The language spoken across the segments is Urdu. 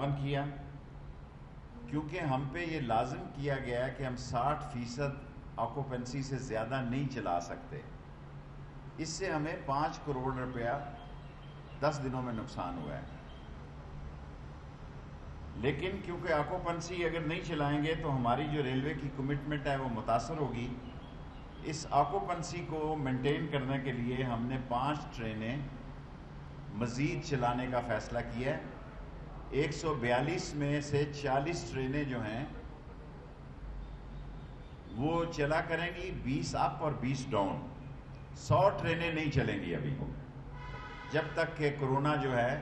تعاون کیا، کیونکہ ہم پہ یہ لازم کیا گیا ہے کہ ہم 60% آکوپنسی سے زیادہ نہیں چلا سکتے. اس سے ہمیں 5 کروڑ روپیہ 10 دنوں میں نقصان ہوا ہے. لیکن کیونکہ آکوپنسی اگر نہیں چلائیں گے تو ہماری جو ریلوے کی کمٹمنٹ ہے وہ متاثر ہوگی. اس آکوپنسی کو مینٹین کرنے کے لیے ہم نے 5 ٹرینیں مزید چلانے کا فیصلہ کیا ہے. 142 میں سے 40 ٹرینیں جو ہیں وہ چلا کریں گی 20 اپ اور 20 ڈاؤن. 100 ٹرینیں نہیں چلیں گی ابھی جب تک کہ کرونا جو ہے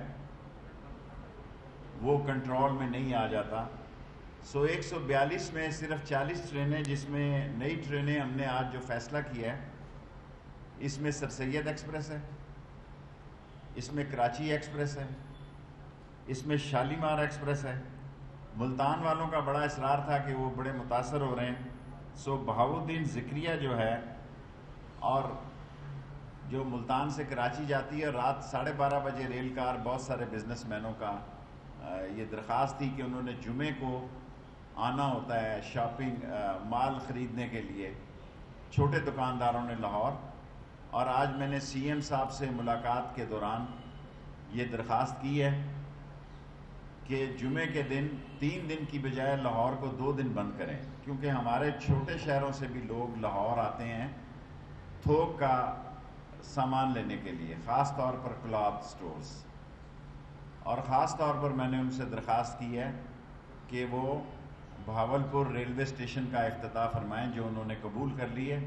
وہ کنٹرول میں نہیں آ جاتا. 142 میں صرف 40 ٹرینیں، جس میں نئی ٹرینیں ہم نے آج جو فیصلہ کیا ہے اس میں سر سید ایکسپریس ہے، اس میں کراچی ایکسپریس ہے، اس میں شالیمار ایکسپریس ہے. ملتان والوں کا بڑا اصرار تھا کہ وہ بڑے متاثر ہو رہے ہیں، بہاؤالدین ذکریہ جو ہے اور جو ملتان سے کراچی جاتی ہے رات 12:30 بجے ریل کار، بہت سارے بزنس مینوں کا یہ درخواست تھی کہ انہوں نے جمعے کو آنا ہوتا ہے شاپنگ مال خریدنے کے لیے، چھوٹے دکانداروں نے لاہور. اور آج میں نے سی ایم صاحب سے ملاقات کے دوران یہ درخواست کی ہے کہ جمعے کے دن 3 دن کی بجائے لاہور کو 2 دن بند کریں، کیونکہ ہمارے چھوٹے شہروں سے بھی لوگ لاہور آتے ہیں تھوک کا سامان لینے کے لیے، خاص طور پر کلاتھ سٹورز. اور خاص طور پر میں نے ان سے درخواست کی ہے کہ وہ بہاولپور ریلوے اسٹیشن کا افتتاح فرمائیں، جو انہوں نے قبول کر لی ہے.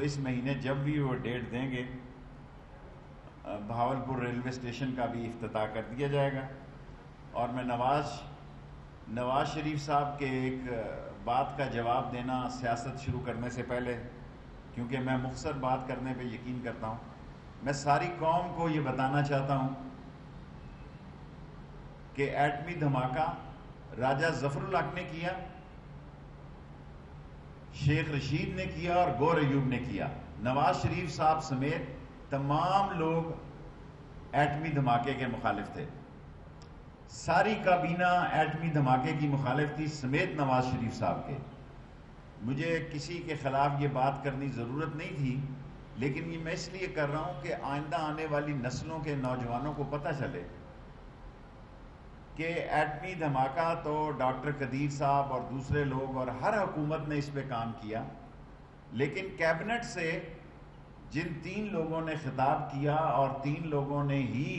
اس مہینے جب بھی وہ ڈیٹ دیں گے بہاولپور ریلوے اسٹیشن کا بھی افتتاح کر دیا جائے گا. اور میں نواز شریف صاحب کے ایک بات کا جواب دینا سیاست شروع کرنے سے پہلے، کیونکہ میں مختصر بات کرنے پہ یقین کرتا ہوں، میں ساری قوم کو یہ بتانا چاہتا ہوں کہ ایٹمی دھماکہ راجہ ظفر الحق نے کیا، شیخ رشید نے کیا اور گور ایوب نے کیا. نواز شریف صاحب سمیت تمام لوگ ایٹمی دھماکے کے مخالف تھے. ساری کابینہ ایٹمی دھماکے کی مخالف تھی سمیت نواز شریف صاحب کے. مجھے کسی کے خلاف یہ بات کرنی ضرورت نہیں تھی، لیکن یہ میں اس لیے کر رہا ہوں کہ آئندہ آنے والی نسلوں کے نوجوانوں کو پتہ چلے کہ ایٹمی دھماکہ تو ڈاکٹر قدیر صاحب اور دوسرے لوگ اور ہر حکومت نے اس پہ کام کیا، لیکن کیبنٹ سے جن 3 لوگوں نے خطاب کیا اور 3 لوگوں نے ہی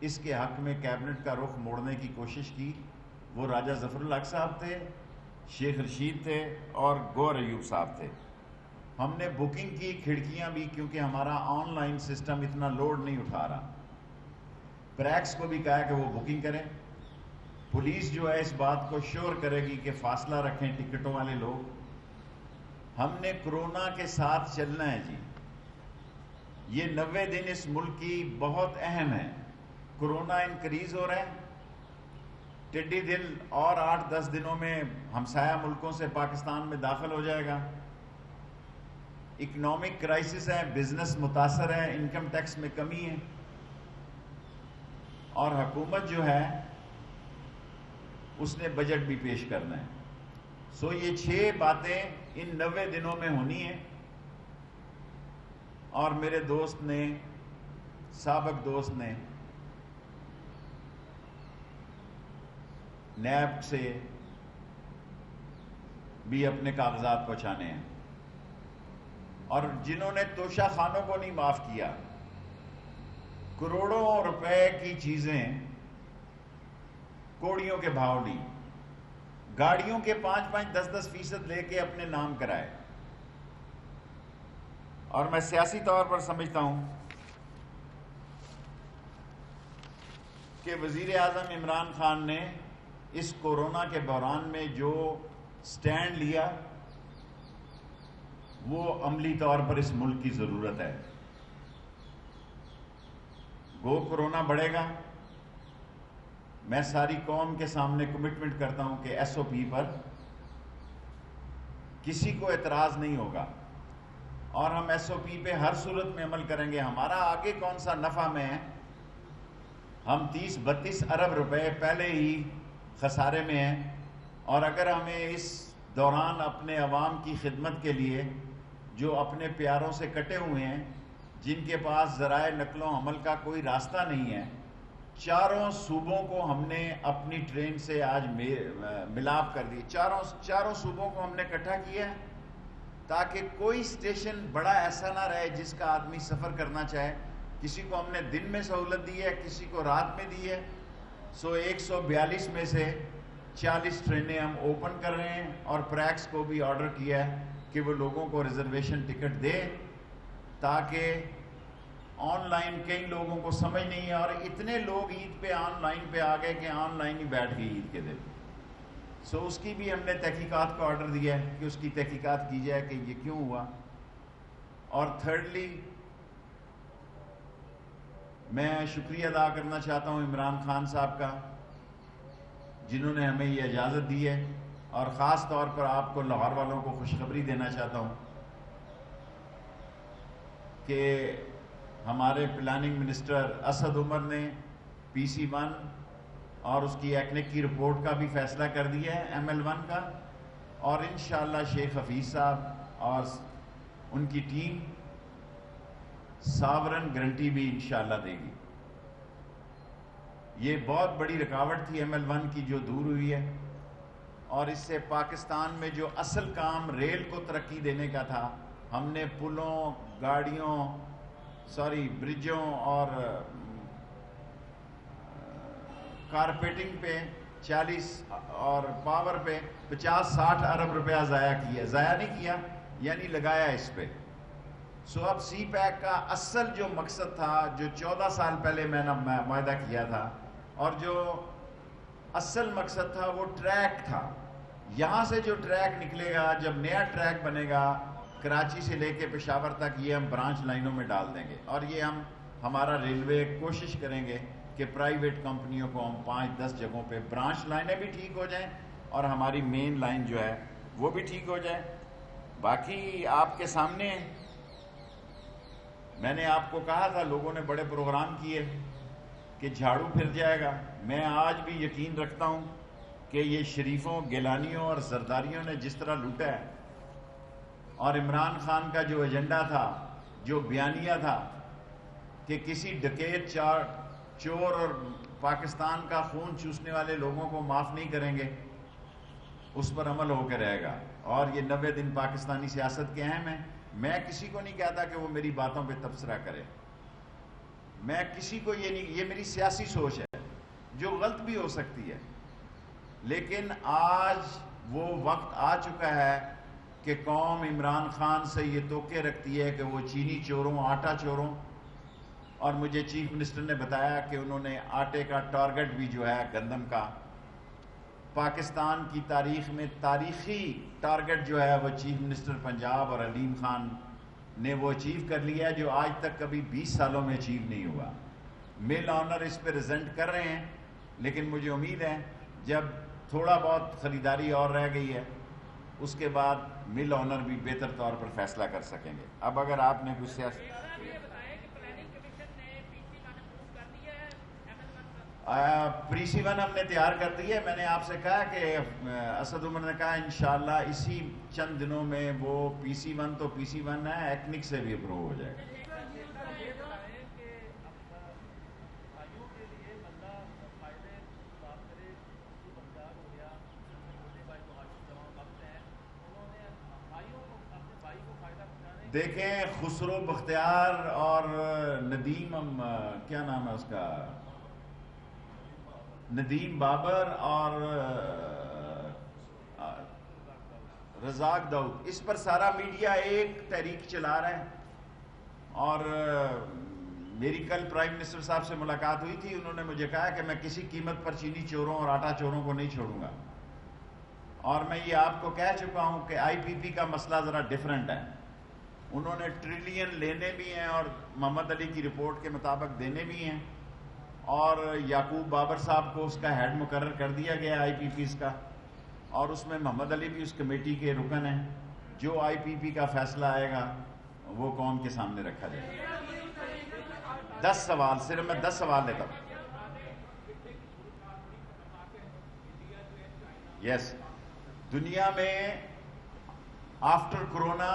اس کے حق میں کیبنٹ کا رخ موڑنے کی کوشش کی، وہ راجہ ظفر الحق صاحب تھے، شیخ رشید تھے اور گور ایوب صاحب تھے. ہم نے بکنگ کی کھڑکیاں بھی، کیونکہ ہمارا آن لائن سسٹم اتنا لوڈ نہیں اٹھا رہا. پریکس کو بھی کہا کہ وہ بکنگ کریں. پولیس جو ہے اس بات کو شور کرے گی کہ فاصلہ رکھیں ٹکٹوں والے لوگ. ہم نے کرونا کے ساتھ چلنا ہے جی. یہ 90 دن اس ملک کی بہت اہم ہے. کرونا انکریز ہو رہا ہے، ٹڈی دل اور 8-10 دنوں میں ہمسایہ ملکوں سے پاکستان میں داخل ہو جائے گا. اکنامک کرائسس ہے، بزنس متاثر ہے، انکم ٹیکس میں کمی ہے، اور حکومت جو ہے اس نے بجٹ بھی پیش کرنا ہے. یہ 6 باتیں ان 90 دنوں میں ہونی ہیں. اور میرے دوست نے، سابق دوست نے نیب سے بھی اپنے کاغذات پہنچانے ہیں، اور جنہوں نے توشہ خانوں کو نہیں معاف کیا، کروڑوں روپے کی چیزیں کوڑیوں کے بھاؤ لی، گاڑیوں کے 5-10% لے کے اپنے نام کرائے. اور میں سیاسی طور پر سمجھتا ہوں کہ وزیر اعظم عمران خان نے اس کورونا کے بحران میں جو سٹینڈ لیا وہ عملی طور پر اس ملک کی ضرورت ہے. کورونا بڑھے گا، میں ساری قوم کے سامنے کمٹمنٹ کرتا ہوں کہ ایس او پی پر کسی کو اعتراض نہیں ہوگا، اور ہم ایس او پی پہ ہر صورت میں عمل کریں گے. ہمارا آگے کون سا نفع میں ہے؟ ہم 30-32 ارب روپے پہلے ہی خسارے میں ہیں، اور اگر ہمیں اس دوران اپنے عوام کی خدمت کے لیے جو اپنے پیاروں سے کٹے ہوئے ہیں، جن کے پاس ذرائع نقل و حمل کا کوئی راستہ نہیں ہے، چاروں صوبوں کو ہم نے اپنی ٹرین سے آج ملاپ کر دی، چاروں صوبوں کو ہم نے اکٹھا کیا ہے تاکہ کوئی اسٹیشن بڑا ایسا نہ رہے جس کا آدمی سفر کرنا چاہے۔ کسی کو ہم نے دن میں سہولت دی ہے، کسی کو رات میں دی ہے۔ 142 میں سے 40 ٹرینیں ہم اوپن کر رہے ہیں، اور پریکس کو بھی آرڈر کیا ہے کہ وہ لوگوں کو ریزرویشن ٹکٹ دے، تاکہ آن لائن کئی لوگوں کو سمجھ نہیں ہے، اور اتنے لوگ عید پہ آن لائن پہ آ گئے کہ آن لائن ہی بیٹھ گئی عید کے دن۔ اس کی بھی ہم نے تحقیقات کو آرڈر دیا ہے کہ اس کی تحقیقات کی جائے کہ یہ کیوں ہوا۔ اور تھرڈلی میں شکریہ ادا کرنا چاہتا ہوں عمران خان صاحب کا، جنہوں نے ہمیں یہ اجازت دی ہے، اور خاص طور پر آپ کو لاہور والوں کو خوشخبری دینا چاہتا ہوں کہ ہمارے پلاننگ منسٹر اسد عمر نے PC-1 اور اس کی ایکنک کی رپورٹ کا بھی فیصلہ کر دیا ہے، ML-1 کا، اور انشاءاللہ شیخ حفیظ صاحب اور ان کی ٹیم ساورن گارنٹی بھی انشاءاللہ دے گی۔ یہ بہت بڑی رکاوٹ تھی ML-1 کی جو دور ہوئی ہے، اور اس سے پاکستان میں جو اصل کام ریل کو ترقی دینے کا تھا، ہم نے پلوں، برجوں اور کارپیٹنگ پہ 40 اور پاور پہ 50-60 ارب روپیہ ضائع نہیں کیا، یعنی لگایا اس پہ۔ اب سی پیک کا اصل جو مقصد تھا، جو 14 سال پہلے میں نے معاہدہ کیا تھا، اور جو اصل مقصد تھا وہ ٹریک تھا۔ یہاں سے جو ٹریک نکلے گا، جب نیا ٹریک بنے گا کراچی سے لے کے پشاور تک، یہ ہم برانچ لائنوں میں ڈال دیں گے، اور یہ ہمارا ریلوے کوشش کریں گے کہ پرائیویٹ کمپنیوں کو ہم 5-10 جگہوں پہ برانچ لائنیں بھی ٹھیک ہو جائیں، اور ہماری مین لائن جو ہے وہ بھی ٹھیک ہو جائے۔ باقی آپ کے سامنے میں نے آپ کو کہا تھا، لوگوں نے بڑے پروگرام کیے کہ جھاڑو پھر جائے گا۔ میں آج بھی یقین رکھتا ہوں کہ یہ شریفوں، گیلانیوں اور زرداریوں نے جس طرح لوٹا ہے، اور عمران خان کا جو ایجنڈا تھا، جو بیانیہ تھا کہ کسی ڈکیت، چور اور پاکستان کا خون چوسنے والے لوگوں کو معاف نہیں کریں گے، اس پر عمل ہو کے رہے گا۔ اور یہ 90 دن پاکستانی سیاست کے اہم ہیں۔ میں کسی کو نہیں کہتا کہ وہ میری باتوں پہ تبصرہ کرے، میں کسی کو یہ میری سیاسی سوچ ہے جو غلط بھی ہو سکتی ہے، لیکن آج وہ وقت آ چکا ہے کہ قوم عمران خان سے یہ توقع رکھتی ہے کہ وہ چینی چوروں، آٹا چوروں، اور مجھے چیف منسٹر نے بتایا کہ انہوں نے آٹے کا ٹارگٹ بھی جو ہے گندم کا، پاکستان کی تاریخ میں تاریخی ٹارگٹ جو ہے وہ چیف منسٹر پنجاب اور علیم خان نے وہ اچیو کر لیا ہے، جو آج تک کبھی 20 سالوں میں اچیو نہیں ہوا۔ مل آنر اس پہ ریزنٹ کر رہے ہیں، لیکن مجھے امید ہے جب تھوڑا بہت خریداری اور رہ گئی ہے، اس کے بعد مل آنر بھی بہتر طور پر فیصلہ کر سکیں گے۔ اب اگر آپ نے کچھ PC-1 ہم نے تیار کر دی ہے، میں نے آپ سے کہا کہ اسد عمر نے کہا انشاءاللہ اسی چند دنوں میں وہ PC-1 تو PC-1 ہے، ایکنک سے بھی اپروو ہو جائے گا۔ دیکھیں خسرو بختیار اور ندیم، کیا نام ہے اس کا، ندیم بابر اور رزاق داؤد، اس پر سارا میڈیا ایک تحریک چلا رہا ہے، اور میری کل پرائم منسٹر صاحب سے ملاقات ہوئی تھی، انہوں نے مجھے کہا کہ میں کسی قیمت پر چینی چوروں اور آٹا چوروں کو نہیں چھوڑوں گا، اور میں یہ آپ کو کہہ چکا ہوں کہ IPP کا مسئلہ ذرا ڈیفرنٹ ہے، انہوں نے ٹریلین لینے بھی ہیں اور محمد علی کی رپورٹ کے مطابق دینے بھی ہیں، اور یعقوب بابر صاحب کو اس کا ہیڈ مقرر کر دیا گیا IPPs کا، اور اس میں محمد علی بھی اس کمیٹی کے رکن ہیں۔ جو IPP کا فیصلہ آئے گا وہ قوم کے سامنے رکھا جائے گا۔ 10 سوال، صرف میں 10 سوال لیتا ہوں۔ یس دنیا میں آفٹر کرونا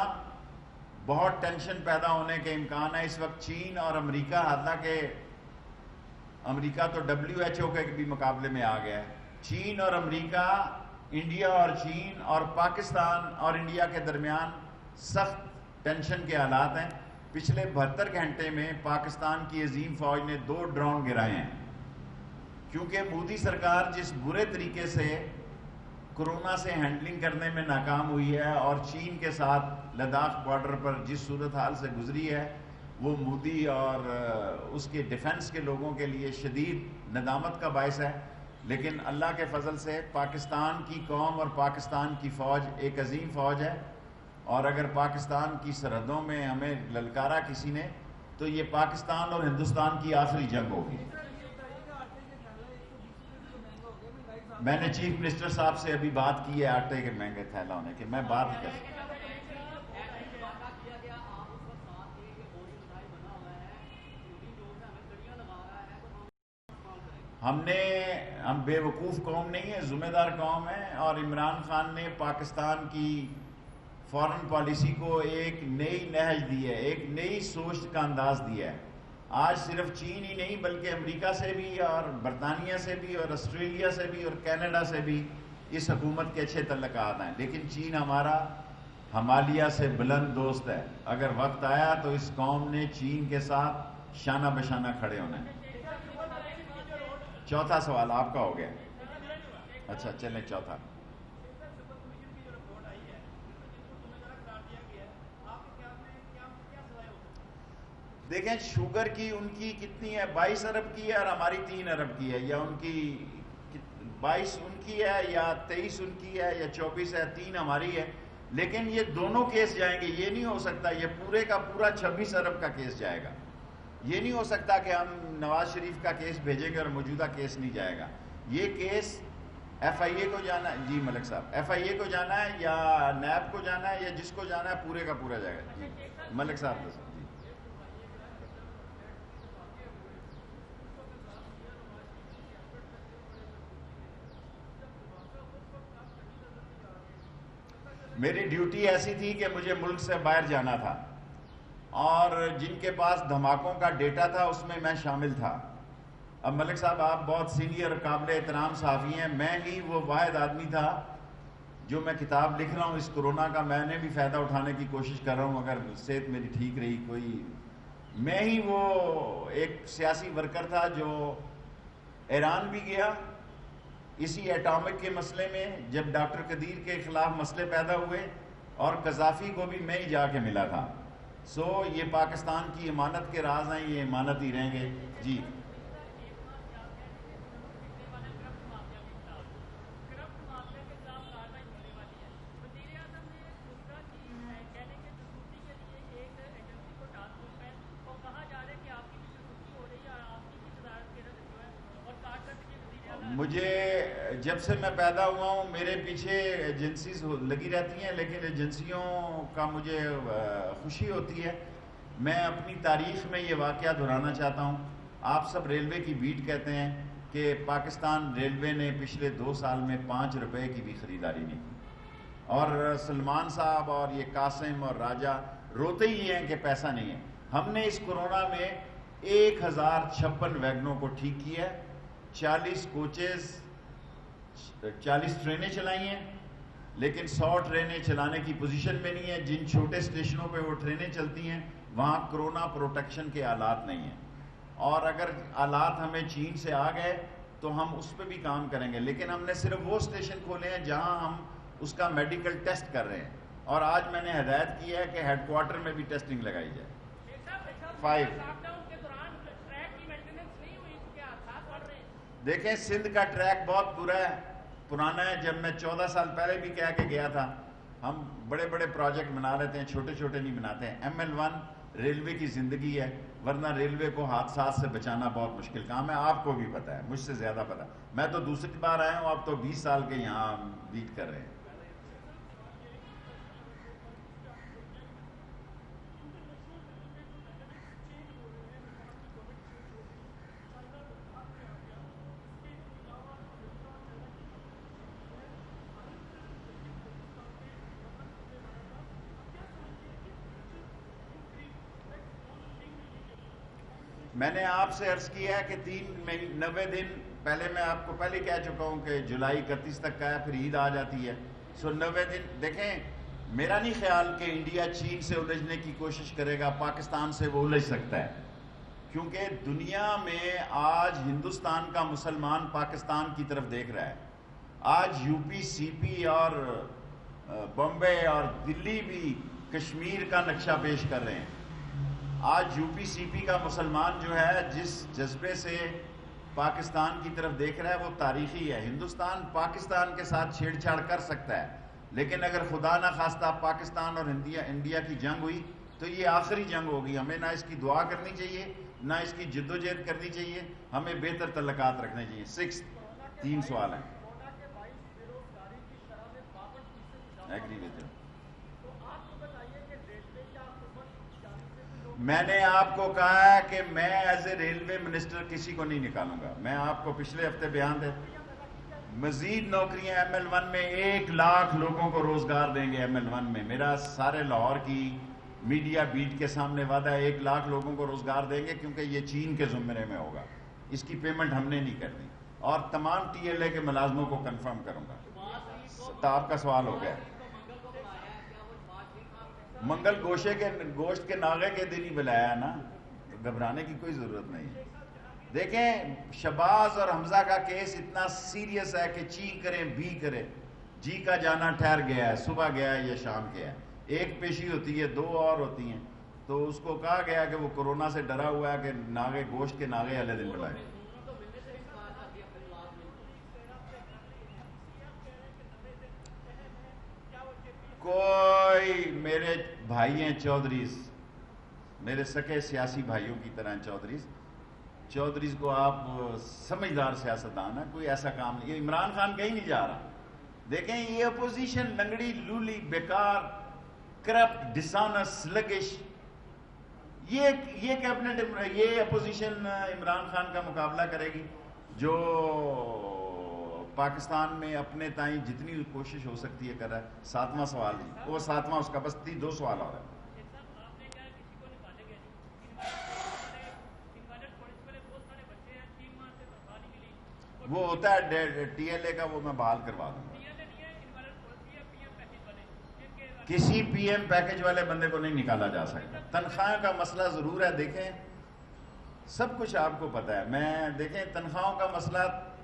بہت ٹینشن پیدا ہونے کے امکان ہے اس وقت. چین اور امریکہ، حالانکہ امریکہ تو WHO کے بھی مقابلے میں آ گیا ہے. چین اور امریکہ، انڈیا اور چین اور پاکستان اور انڈیا کے درمیان سخت ٹینشن کے حالات ہیں. پچھلے 72 گھنٹے میں پاکستان کی عظیم فوج نے 2 ڈرون گرائے ہیں، کیونکہ مودی سرکار جس برے طریقے سے کرونا سے ہینڈلنگ کرنے میں ناکام ہوئی ہے اور چین کے ساتھ لداخ بارڈر پر جس صورتحال سے گزری ہے، وہ مودی اور اس کے ڈیفنس کے لوگوں کے لیے شدید ندامت کا باعث ہے. لیکن اللہ کے فضل سے پاکستان کی قوم اور پاکستان کی فوج ایک عظیم فوج ہے، اور اگر پاکستان کی سرحدوں میں ہمیں للکارا کسی نے تو یہ پاکستان اور ہندوستان کی آخری جنگ ہوگی. میں نے چیف منسٹر صاحب سے ابھی بات کی ہے آٹے کے مہنگے تھیلا ہونے کے، میں بات ہی کر سکتا. ہم بے وقوف قوم نہیں ہے، ذمہ دار قوم ہے، اور عمران خان نے پاکستان کی فارن پالیسی کو ایک نئی نہج دی ہے، ایک نئی سوچ کا انداز دیا ہے. آج صرف چین ہی نہیں بلکہ امریکہ سے بھی اور برطانیہ سے بھی اور آسٹریلیا سے بھی اور کینیڈا سے بھی اس حکومت کے اچھے تعلقات ہیں. لیکن چین ہمارا ہمالیہ سے بلند دوست ہے. اگر وقت آیا تو اس قوم نے چین کے ساتھ شانہ بشانہ کھڑے ہونا ہے. چوتھا سوال آپ کا ہو گیا. اچھا چلیں چوتھا. دیکھیں شوگر کی ان کی کتنی ہے، 22 ارب کی ہے اور ہماری 3 ارب کی ہے، یا ان کی 22 ان کی ہے یا 23 ان کی ہے یا 24 ہے، 3 ہماری ہے. لیکن یہ دونوں کیس جائیں گے، یہ نہیں ہو سکتا یہ پورے کا پورا 26 ارب کا کیس جائے گا. یہ نہیں ہو سکتا کہ ہم نواز شریف کا کیس بھیجیں گے اور موجودہ کیس نہیں جائے گا. یہ کیس FIA کو جانا ہے. جی ملک صاحب، FIA کو جانا ہے یا نیب کو جانا ہے یا جس کو جانا ہے پورے کا پورا جائے گا. جی ملک صاحب جی. میری ڈیوٹی ایسی تھی کہ مجھے ملک سے باہر جانا تھا، اور جن کے پاس دھماکوں کا ڈیٹا تھا اس میں شامل تھا. اب ملک صاحب آپ بہت سینئر قابل احترام صحافی ہیں، میں ہی وہ واحد آدمی تھا جو میں کتاب لکھ رہا ہوں اس کورونا کا، میں نے بھی فائدہ اٹھانے کی کوشش کر رہا ہوں اگر صحت میری ٹھیک رہی کوئی. میں ہی وہ ایک سیاسی ورکر تھا جو ایران بھی گیا اسی ایٹامک کے مسئلے میں جب ڈاکٹر قدیر کے خلاف مسئلے پیدا ہوئے، اور قذافی کو بھی میں ہی جا کے ملا تھا. یہ پاکستان کی امانت کے راز ہیں، یہ امانت ہی رہیں گے. جی مجھے جب سے میں پیدا ہوا ہوں میرے پیچھے ایجنسیز لگی رہتی ہیں، لیکن ایجنسیوں کا مجھے خوشی ہوتی ہے. میں اپنی تاریخ میں یہ واقعہ دہرانا چاہتا ہوں. آپ سب ریلوے کی بیٹ کہتے ہیں کہ پاکستان ریلوے نے پچھلے 2 سال میں 5 روپے کی بھی خریداری نہیں کی، اور سلمان صاحب اور یہ قاسم اور راجہ روتے ہی ہیں کہ پیسہ نہیں ہے. ہم نے اس کورونا میں 1056 ویگنوں کو ٹھیک کیا ہے، 40 کوچز 40 ٹرینیں چلائی ہیں، لیکن 100 ٹرینیں چلانے کی پوزیشن میں نہیں ہیں. جن چھوٹے اسٹیشنوں پہ وہ ٹرینیں چلتی ہیں وہاں کرونا پروٹیکشن کے آلات نہیں ہیں، اور اگر آلات ہمیں چین سے آ گئے تو ہم اس پہ بھی کام کریں گے. لیکن ہم نے صرف وہ اسٹیشن کھولے ہیں جہاں ہم اس کا میڈیکل ٹیسٹ کر رہے ہیں، اور آج میں نے ہدایت کی ہے کہ ہیڈ کوارٹر میں بھی ٹیسٹنگ لگائی جائے. 5 دیکھیں سندھ کا ٹریک بہت پرانا ہے. جب میں 14 سال پہلے بھی کہہ کے گیا تھا ہم بڑے بڑے پروجیکٹ بنا لیتے ہیں، چھوٹے چھوٹے نہیں بناتے ہیں. ML1 ریلوے کی زندگی ہے، ورنہ ریلوے کو حادثات سے بچانا بہت مشکل کام ہے. آپ کو بھی پتہ ہے، مجھ سے زیادہ پتہ. میں تو دوسری بار آیا ہوں، آپ تو 20 سال کے یہاں بیٹ کر رہے ہیں. میں نے آپ سے عرض کیا ہے کہ 90 دن پہلے میں آپ کو پہلے کہہ چکا ہوں کہ جولائی 31 تک کا ہے، پھر عید آ جاتی ہے. سو 90 دن دیکھیں، میرا نہیں خیال کہ انڈیا چین سے الجھنے کی کوشش کرے گا. پاکستان سے وہ الجھ سکتا ہے، کیونکہ دنیا میں آج ہندوستان کا مسلمان پاکستان کی طرف دیکھ رہا ہے. آج یو پی سی پی اور بمبے اور دلی بھی کشمیر کا نقشہ پیش کر رہے ہیں. آج یو پی سی پی کا مسلمان جو ہے جس جذبے سے پاکستان کی طرف دیکھ رہا ہے وہ تاریخی ہے. ہندوستان پاکستان کے ساتھ چھیڑ چھاڑ کر سکتا ہے، لیکن اگر خدا نہ خواستہ پاکستان اور انڈیا کی جنگ ہوئی تو یہ آخری جنگ ہوگی. ہمیں نہ اس کی دعا کرنی چاہیے، نہ اس کی جدوجہد کرنی چاہیے. ہمیں بہتر تعلقات رکھنے چاہیے. 3 سوال ہیں. Agree with you. میں نے آپ کو کہا ہے کہ میں ایز اے ریلوے منسٹر کسی کو نہیں نکالوں گا. میں آپ کو پچھلے ہفتے بیان دے مزید نوکریاں ML1 میں 1 لاکھ لوگوں کو روزگار دیں گے. ML1 میں میرا سارے لاہور کی میڈیا بیٹ کے سامنے وعدہ ہے 1 لاکھ لوگوں کو روزگار دیں گے، کیونکہ یہ چین کے زمرے میں ہوگا. اس کی پیمنٹ ہم نے نہیں کرنی، اور تمام TLA کے ملازموں کو کنفرم کروں گا. تو آپ کا سوال ہو گیا. منگل گوشت کے ناغے کے دن ہی بلایا نا، تو گھبرانے کی کوئی ضرورت نہیں. دیکھیں، شہباز اور حمزہ کا کیس اتنا سیریس ہے کہ چی کریں بھی کرے. جی کا جانا ٹھہر گیا ہے، صبح گیا ہے یا شام گیا ہے. ایک پیشی ہوتی ہے، 2 اور ہوتی ہیں. تو اس کو کہا گیا کہ وہ کورونا سے ڈرا ہوا ہے کہ گوشت کے ناغے والے دن بلائے. کوئی میرے بھائی ہیں چودھریز، میرے سکے سیاسی بھائیوں کی طرح چودھریز کو آپ سمجھدار سیاستدان ہیں، کوئی ایسا کام نہیں. یہ عمران خان کہیں نہیں جا رہا. دیکھیں، یہ اپوزیشن لنگڑی لولی بیکار کرپٹ ڈسانس سلگش، یہ کیبنٹ، یہ اپوزیشن عمران خان کا مقابلہ کرے گی جو پاکستان میں اپنے تائیں جتنی کوشش ہو سکتی ہے کر رہا ہے. 7واں سوال نہیں، وہ 7واں اس کا بس 2 سوال اور ہے. وہ ہوتا ہے TLA کا، وہ میں بحال کروا دوں گا. کسی PM پیکج والے بندے کو نہیں نکالا جا سکتا. تنخواہ کا مسئلہ ضرور ہے. دیکھیں، سب کچھ آپ کو پتا ہے. دیکھیں، تنخواہوں کا مسئلہ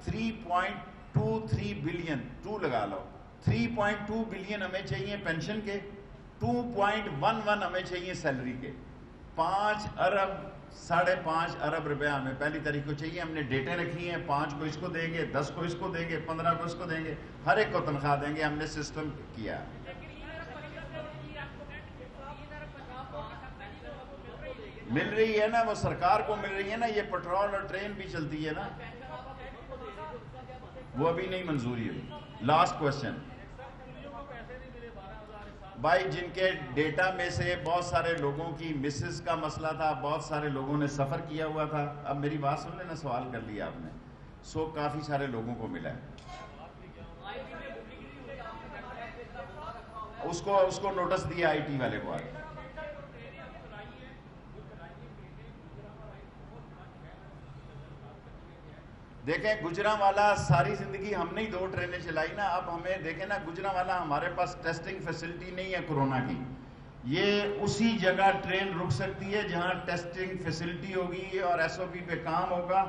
3.23 بلین 2 لگا لو. 3.2 بلین ہمیں چاہیے پینشن کے، 2.11 ہمیں چاہیے سیلری کے. 5 ارب 5.5 ارب روپیہ ہمیں پہلی تاریخ کو چاہیے. ہم نے ڈیٹیں رکھی ہیں، 5 کو اس کو دیں گے، 10 کو اس کو دیں گے، 15 کو اس کو دیں گے، ہر ایک کو تنخواہ دیں گے. ہم نے سسٹم کیا. مل رہی ہے نا، وہ سرکار کو مل رہی ہے نا. یہ پیٹرول اور ٹرین بھی چلتی ہے نا، وہ ابھی نہیں منظوری ہوئی. لاسٹ کوشچن بھائی، جن کے ڈیٹا میں سے بہت سارے لوگوں کی مسز کا مسئلہ تھا، بہت سارے لوگوں نے سفر کیا ہوا تھا. اب میری بات سن لینا، سوال کر لیا آپ نے. کافی سارے لوگوں کو ملا ہے. اس کو نوٹس دیا IT والے کو. آگے دیکھیں، گجرانوالا ساری زندگی ہم نے ہی 2 ٹرینیں چلائی نا. اب ہمیں دیکھیں نا، گجرانوالا ہمارے پاس ٹیسٹنگ فیسلٹی نہیں ہے کورونا کی. یہ اسی جگہ ٹرین رک سکتی ہے جہاں ٹیسٹنگ فیسلٹی ہوگی اور SOP پہ کام ہوگا.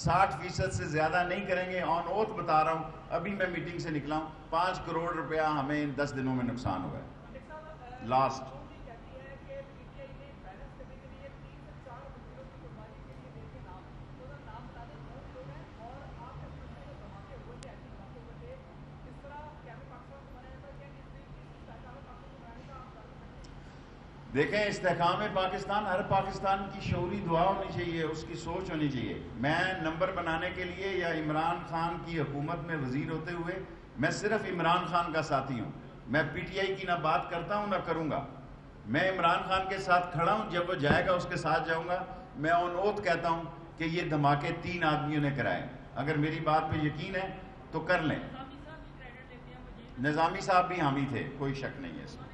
60% سے زیادہ نہیں کریں گے. آن اوتھ بتا رہا ہوں، ابھی میں میٹنگ سے نکلا ہوں. 5 کروڑ روپیہ ہمیں ان 10 دنوں میں نقصان ہوا ہے. لاسٹ دیکھیں، استحکام پاکستان ہر پاکستان کی شعوری دعا ہونی چاہیے، اس کی سوچ ہونی چاہیے. میں نمبر بنانے کے لیے یا عمران خان کی حکومت میں وزیر ہوتے ہوئے میں صرف عمران خان کا ساتھی ہوں. میں PTI کی نہ بات کرتا ہوں نہ کروں گا. میں عمران خان کے ساتھ کھڑا ہوں. جب وہ جائے گا اس کے ساتھ جاؤں گا. میں آن اوتھ کہتا ہوں کہ یہ دھماکے 3 آدمیوں نے کرائے. اگر میری بات پہ یقین ہے تو کر لیں. نظامی صاحب بھی حامی تھے، کوئی شک نہیں ہے اس میں.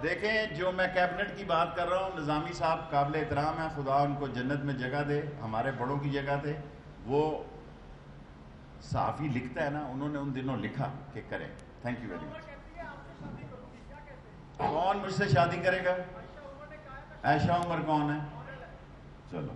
دیکھیں جو میں کیبنٹ کی بات کر رہا ہوں، نظامی صاحب قابل احترام ہے، خدا ان کو جنت میں جگہ دے، ہمارے بڑوں کی جگہ دے. وہ صحافی لکھتا ہے نا، انہوں نے ان دنوں لکھا کہ کریں. Thank you very much. کون مجھ سے شادی کرے گا؟ عائشہ عمر کون ہے؟ چلو